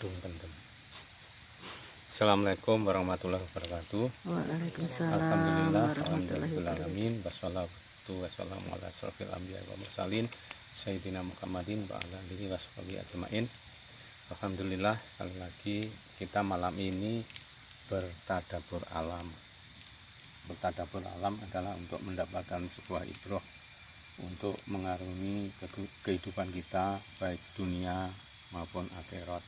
kadung pendem. Assalamualaikum warahmatullahi wabarakatuh. Waalaikumsalam Alhamdulillah, warahmatullahi wabarakatuh. alhamdulillahalamin, wassalatu wassalamu ala asrofil anbiya wa mursalin Sayyidina Muhammadin wa ala alihi washabihi ajmain. Alhamdulillah, kali lagi kita malam ini bertadabbur alam. Bertadabbur alam adalah untuk mendapatkan sebuah ibroh, untuk mengarungi kehidupan kita baik dunia maupun akhirat.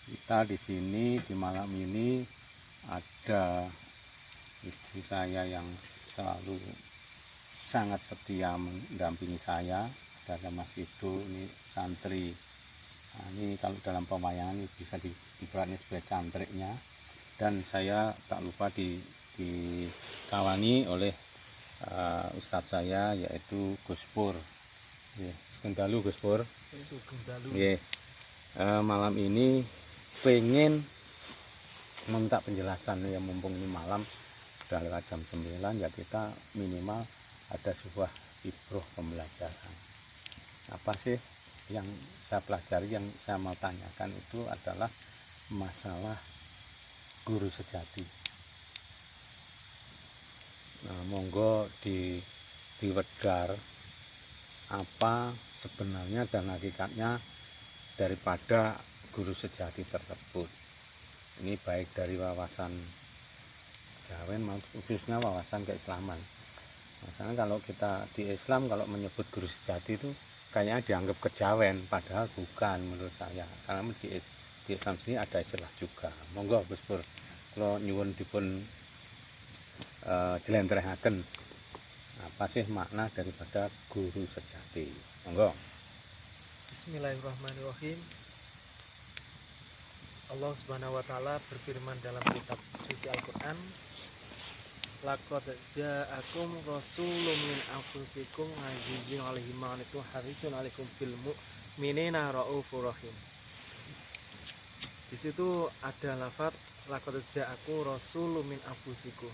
Kita di sini di malam ini ada istri saya yang selalu sangat setia mendampingi saya. Ada Mas Ido, ini santri. Nah, ini kalau dalam pemayangan ini bisa diibaratnya sebagai cantriknya. Dan saya tak lupa dikawani oleh Ustadz saya, yaitu Gus Pur. Segendalu Gus Pur. Malam ini pengen minta penjelasan ya, mumpung ini malam sudah lewat jam 9 ya, kita minimal ada sebuah ibroh pembelajaran. Apa sih yang saya pelajari, yang saya mau tanyakan itu adalah masalah guru sejati. Nah, monggo diwedar apa sebenarnya dan hakikatnya daripada guru sejati tersebut. Ini baik dari wawasan Jawen maupun khususnya wawasan keislaman. Misalnya kalau kita di Islam kalau menyebut guru sejati itu kayaknya dianggap kejawen, padahal bukan menurut saya. Karena di Islam sini ada istilah juga. Monggo Gus Pur, kalau nyuwun dipun jelentrehaken apa sih makna daripada guru sejati. Monggo. Bismillahirrahmanirrahim. Allah Subhanahu wa taala berfirman dalam kitab suci Al-Qur'an, laqad ja'akum rasulun min anfusikum azizun 'alaihi ma antum harisun 'alaikum bil mu'minina raufur rahim. Di situ ada lafaz laqad ja'akum rasulun min anfusikum.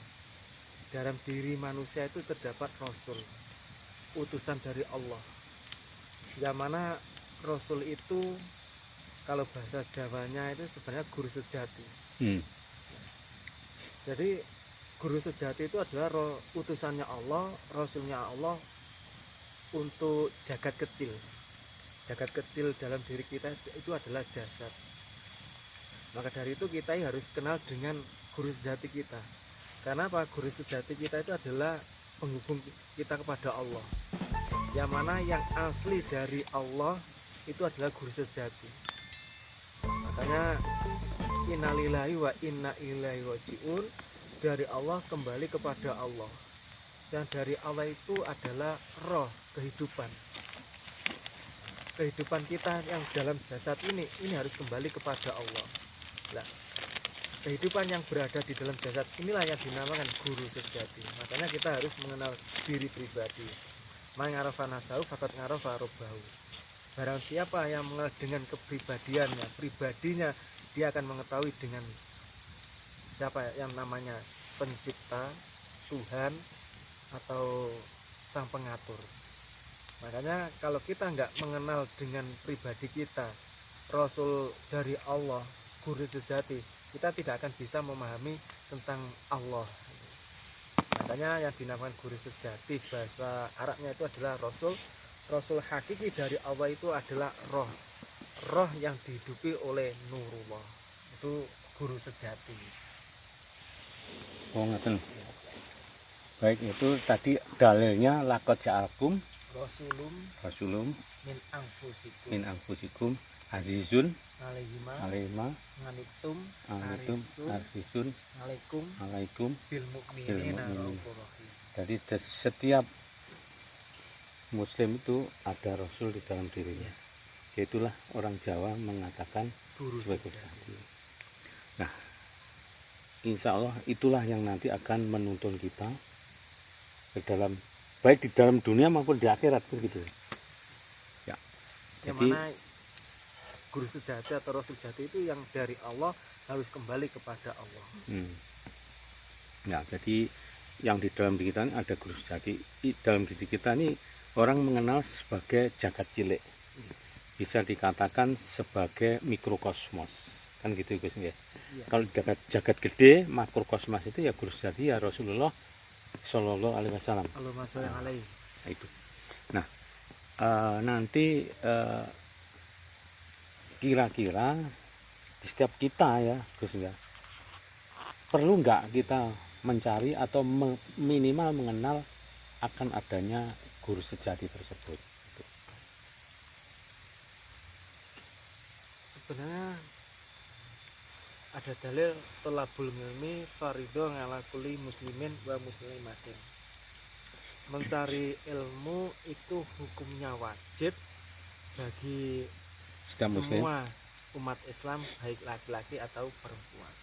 Dalam diri manusia itu terdapat rasul, utusan dari Allah. Yang mana rasul itu kalau bahasa Jawanya itu sebenarnya guru sejati. Jadi guru sejati itu adalah utusannya Allah, rasulnya Allah untuk jagat kecil. Jagat kecil dalam diri kita itu adalah jasad. Maka dari itu kita harus kenal dengan guru sejati kita. Karena apa? Guru sejati kita itu adalah penghubung kita kepada Allah. Yang mana yang asli dari Allah itu adalah guru sejati. Makanya innalillahi wa inna ilaihi rajiun, dari Allah kembali kepada Allah. Dan dari Allah itu adalah roh, kehidupan. Kehidupan kita yang dalam jasad ini harus kembali kepada Allah. Nah, kehidupan yang berada di dalam jasad inilah yang dinamakan guru sejati. Makanya kita harus mengenal diri pribadi. Ma'arafa nasahu faqad ngarafa rabbahu. Barang siapa yang mengenal dengan kepribadiannya, pribadinya, dia akan mengetahui dengan siapa yang namanya pencipta, Tuhan, atau sang pengatur. Makanya kalau kita nggak mengenal dengan pribadi kita, Rasul dari Allah, guru sejati, kita tidak akan bisa memahami tentang Allah. Makanya yang dinamakan guru sejati, bahasa Arabnya itu adalah Rasul. Rasul hakiki dari Allah itu adalah roh yang dihidupi oleh Nurullah. Itu guru sejati. Oh, ngeten. Baik, itu tadi dalilnya laqad ja'akum rasulum min anfusikum azizun alaihima Nganitum arsisun alaikum bil mu'minina raufur rahim. Jadi setiap muslim itu ada rasul di dalam dirinya. Itulah orang Jawa mengatakan Guru sebagai sejati. sejati. Nah, insya Allah itulah yang nanti akan menuntun kita ke dalam, baik di dalam dunia maupun di akhirat, begitu. Ya. Yang Jadi mana guru sejati atau rasul sejati itu yang dari Allah harus kembali kepada Allah. Ya, jadi yang di dalam diri kita ini ada guru sejati. Dalam diri kita ini orang mengenal sebagai jagat cilik, bisa dikatakan sebagai mikrokosmos. kan gitu Gus ya. Iya. Kalau jagat gede makrokosmas itu ya guru sejati ya Rasulullah Shallallahu Alaihi Wasallam. Allahumma sholli alaihi. Itu. Nah, nanti kira-kira di setiap kita ya Gus ya, perlu nggak kita mencari atau minimal mengenal akan adanya guru sejati tersebut? Sebenarnya ada dalil tolabul ilmi faridho ngala kulli muslimin wa muslimatin. Mencari ilmu itu hukumnya wajib bagi Setiap muslim. semua umat Islam, baik laki-laki atau perempuan.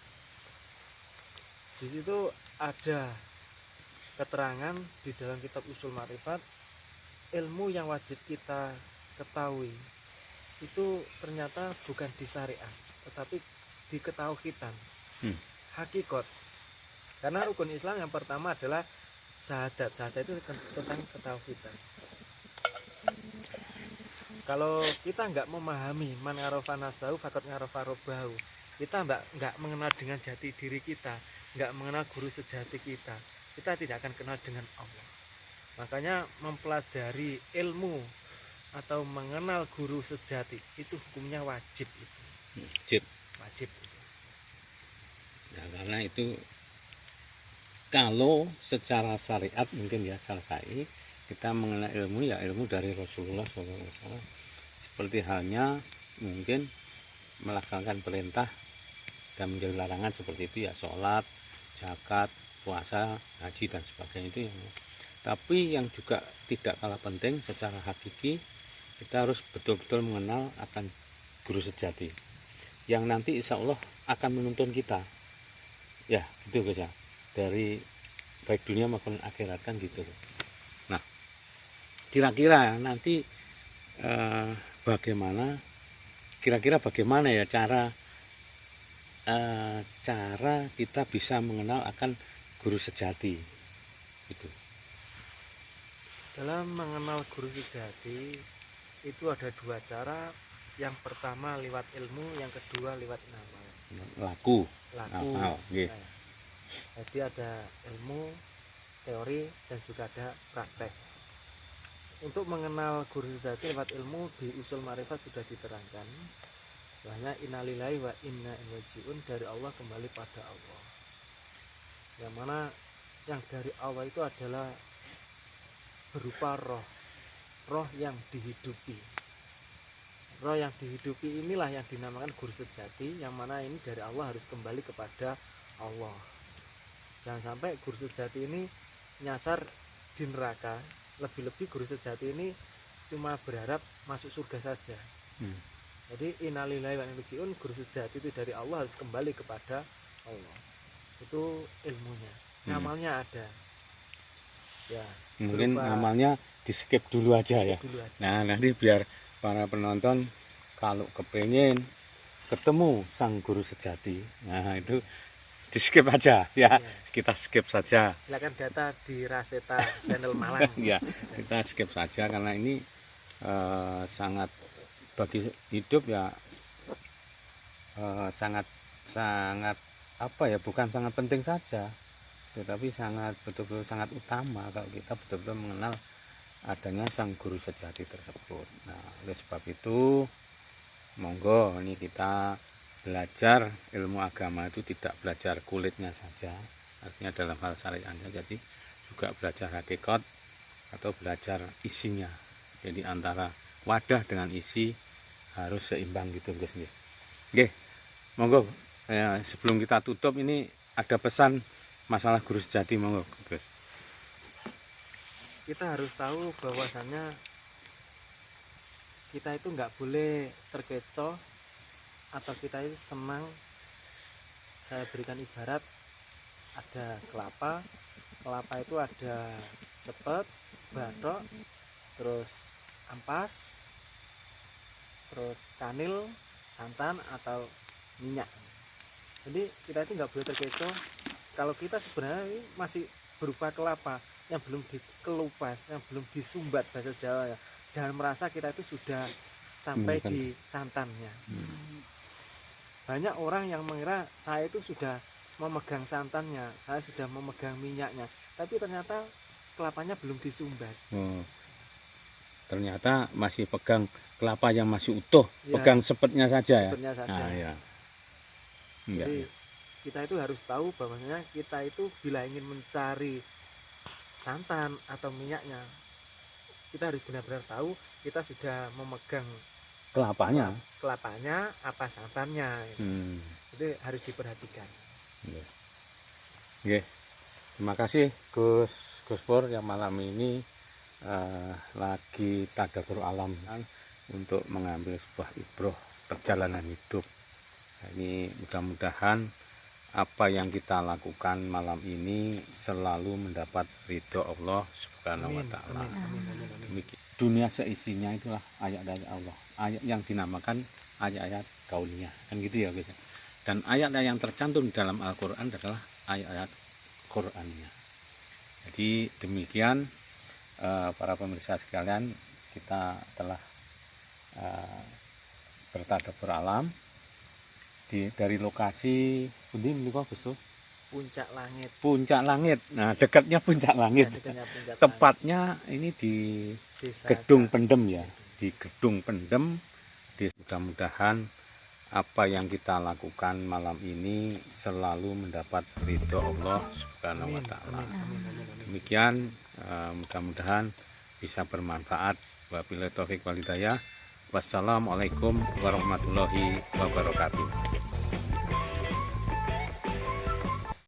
Di situ ada keterangan di dalam kitab Ushul Ma'rifat, ilmu yang wajib kita ketahui itu ternyata bukan di syariat, tetapi di ketauhidan, hakikat. Karena rukun Islam yang pertama adalah syahadat. Syahadat itu tentang ketauhidan. Kalau kita nggak memahami man ngarofa nafsahu faqad ngarofa robbahu, kita nggak mengenal dengan jati diri kita, nggak mengenal guru sejati kita tidak akan kenal dengan Allah. Makanya mempelajari ilmu atau mengenal guru sejati itu hukumnya wajib itu. Wajib. Nah, karena itu kalau secara syariat mungkin ya selesai kita mengenal ilmu ya ilmu dari Rasulullah SAW. Seperti halnya mungkin melaksanakan perintah dan menjauhi larangan seperti itu ya, sholat, zakat, puasa, haji dan sebagainya itu yang. Tapi yang juga tidak kalah penting secara hakiki, kita harus betul-betul mengenal akan guru sejati yang nanti insya Allah akan menuntun kita ya, gitu guys ya, dari baik dunia maupun akhirat kan gitu. Nah, kira-kira nanti bagaimana ya cara kita bisa mengenal akan guru sejati itu. Dalam mengenal guru sejati itu ada dua cara. Yang pertama lewat ilmu, yang kedua lewat amal. Laku. Okay. Nah, jadi ada ilmu, teori, dan juga ada praktek. Untuk mengenal guru sejati lewat ilmu di Ushul Ma'rifat sudah diterangkan. Bahwa innalillahi wa inna ilaihi raji'un, dari Allah kembali pada Allah. Yang mana yang dari Allah itu adalah berupa roh yang dihidupi. Roh yang dihidupi inilah yang dinamakan guru sejati, yang mana ini dari Allah harus kembali kepada Allah. Jangan sampai guru sejati ini nyasar di neraka. Lebih-lebih guru sejati ini cuma berharap masuk surga saja. Jadi innalillahi wa inna ilaihi raji'un, guru sejati itu dari Allah harus kembali kepada Allah. Itu ilmunya. Amalnya ada. Ya, mungkin amalnya di skip dulu aja ya. Nah, nanti biar para penonton kalau kepengen ketemu sang guru sejati, nah itu di skip aja ya. Kita skip saja. Silakan data di Raseta channel Malang. Ya, kita skip saja karena ini sangat bagi hidup ya, sangat apa ya, bukan sangat penting saja, tetapi sangat betul-betul sangat utama kalau kita betul-betul mengenal adanya sang guru sejati tersebut. Nah, oleh sebab itu monggo ini kita belajar ilmu agama itu tidak belajar kulitnya saja, artinya dalam hal syariatnya, jadi juga belajar hakikat atau belajar isinya. Jadi antara wadah dengan isi harus seimbang gitu guys. Oke, monggo sebelum kita tutup ini ada pesan masalah guru sejati, monggo guys. Kita harus tahu bahwasannya kita itu nggak boleh terkecoh atau kita itu senang. Saya berikan ibarat, ada kelapa itu ada sepet, batok, terus ampas, terus kanil, santan atau minyak. Jadi kita itu nggak boleh terkecoh kalau kita sebenarnya masih berupa kelapa yang belum dikelupas, yang belum disumbat bahasa Jawa ya. Jangan merasa kita itu sudah sampai di santannya. Banyak orang yang mengira saya itu sudah memegang santannya, saya sudah memegang minyaknya, tapi ternyata kelapanya belum disumbat. Oh, ternyata masih pegang kelapa yang masih utuh, Ya, pegang sepetnya saja ya. sepertinya saja. Nah, ya. Iya, Jadi iya. kita itu harus tahu bahwasanya kita itu bila ingin mencari santan atau minyaknya, kita harus benar-benar tahu kita sudah memegang Kelapanya. kelapanya apa santannya. Itu harus diperhatikan. Iya. Oke. Terima kasih Gus Pur yang malam ini lagi tadabbur alam untuk mengambil sebuah ibroh perjalanan hidup. Nah, ini mudah-mudahan apa yang kita lakukan malam ini selalu mendapat ridho Allah Subhanahu wa Amin, taala. amin, amin, amin, amin. Demikian. Dunia seisinya itulah ayat dari Allah. Ayat yang dinamakan ayat-ayat kauniyah. Kan gitu ya, gitu. Dan ayat-ayat yang tercantum di dalam Al-Qur'an adalah ayat-ayat Qur'annya. Jadi demikian para pemirsa sekalian, kita telah bertadabbur alam dari lokasi pundi menika Gus Pur? Puncak langit. Puncak Langit. Nah, dekatnya Puncak Langit. Ya, dekatnya puncak Tepatnya ini di langit. Desa Gedung Pendem ya, di Gedung Pendem. Mudah-mudahan apa yang kita lakukan malam ini selalu mendapat ridho Allah Subhanahu wa Amin, taala. amin, amin, amin, amin. Demikian mudah-mudahan bisa bermanfaat. Wabillahi taufik wal hidayah. Wassalamualaikum warahmatullahi wabarakatuh.